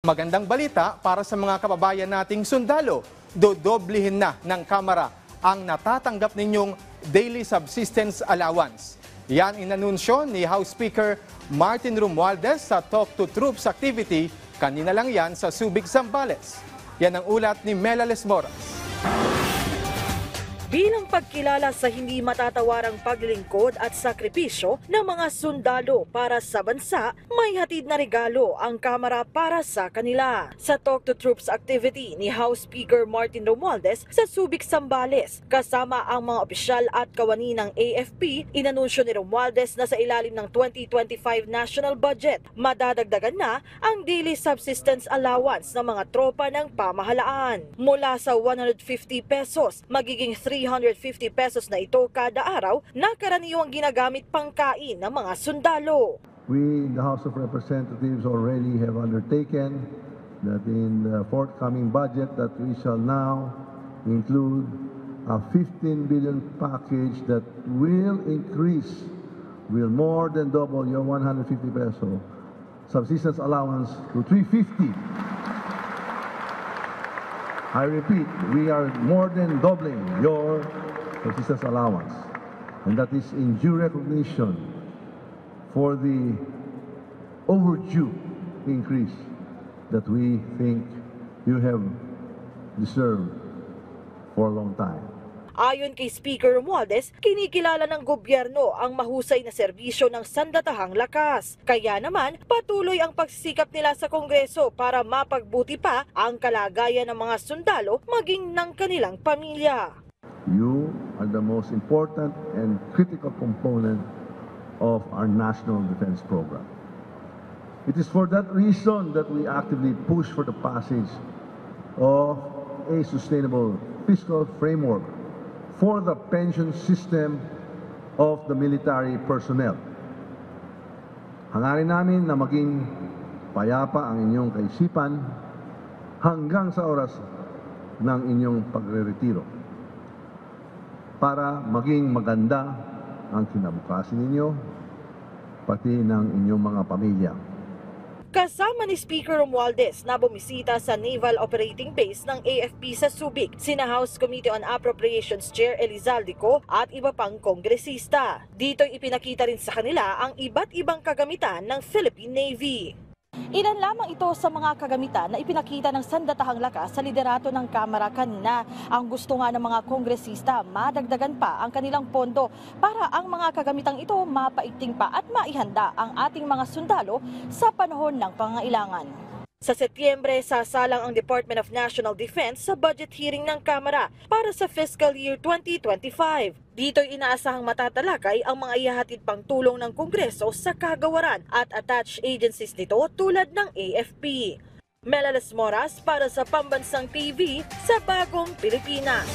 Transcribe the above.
Magandang balita para sa mga kababayan nating sundalo. Dodoblihin na ng Kamara ang natatanggap ninyong daily subsistence allowance. Yan inanunsyo ni House Speaker Martin Romualdez sa Talk to Troops activity. Kanina lang yan sa Subic, Zambales. Yan ang ulat ni Mela Lesmoras. Bilang pagkilala sa hindi matatawarang paglilingkod at sakripisyo ng mga sundalo para sa bansa, may hatid na regalo ang Kamara para sa kanila. Sa Talk to Troops activity ni House Speaker Martin Romualdez sa Subic, Zambales, kasama ang mga opisyal at kawani ng AFP, inanunsyo ni Romualdez na sa ilalim ng 2025 national budget, madadagdagan na ang daily subsistence allowance ng mga tropa ng pamahalaan. Mula sa 150 pesos, magiging 350 pesos na ito kada araw na karaniwang ginagamit pangkain ng mga sundalo. We, the House of Representatives, already have undertaken that in the forthcoming budget that we shall now include a 15 billion package that will increase, will more than double your 150 peso subsistence allowance to 350. I repeat, we are more than doubling your subsistence allowance, and that is in due recognition for the overdue increase that we think you have deserved for a long time. Ayon kay Speaker Romualdez, kinikilala ng gobyerno ang mahusay na serbisyo ng sandatahang lakas. Kaya naman, patuloy ang pagsisikap nila sa Kongreso para mapagbuti pa ang kalagayan ng mga sundalo maging ng kanilang pamilya. You are the most important and critical component of our national defense program. It is for that reason that we actively push for the passage of a sustainable fiscal framework for the pension system of the military personnel. Hangarin namin na maging payapa ang inyong kaisipan hanggang sa oras ng inyong pagre-retiro para maging maganda ang kinabukasan ninyo, pati ng inyong mga pamilya. Kasama ni Speaker Romualdez na bumisita sa Naval Operating Base ng AFP sa Subic, sina House Committee on Appropriations Chair Elizaldico at iba pang kongresista. Dito ipinakita rin sa kanila ang iba't ibang kagamitan ng Philippine Navy. Ilan lamang ito sa mga kagamitan na ipinakita ng sandatahang lakas sa liderato ng Kamara kanina. Ang gusto nga ng mga kongresista, madagdagan pa ang kanilang pondo para ang mga kagamitang ito mapaigting pa at maihanda ang ating mga sundalo sa panahon ng pangailangan. Sa Setyembre, sasalang ang Department of National Defense sa budget hearing ng Kamara para sa fiscal year 2025. Dito'y inaasahang matatalakay ang mga ihahatid pang tulong ng Kongreso sa kagawaran at attached agencies nito tulad ng AFP. Mela Lesmoras para sa Pambansang TV sa Bagong Pilipinas.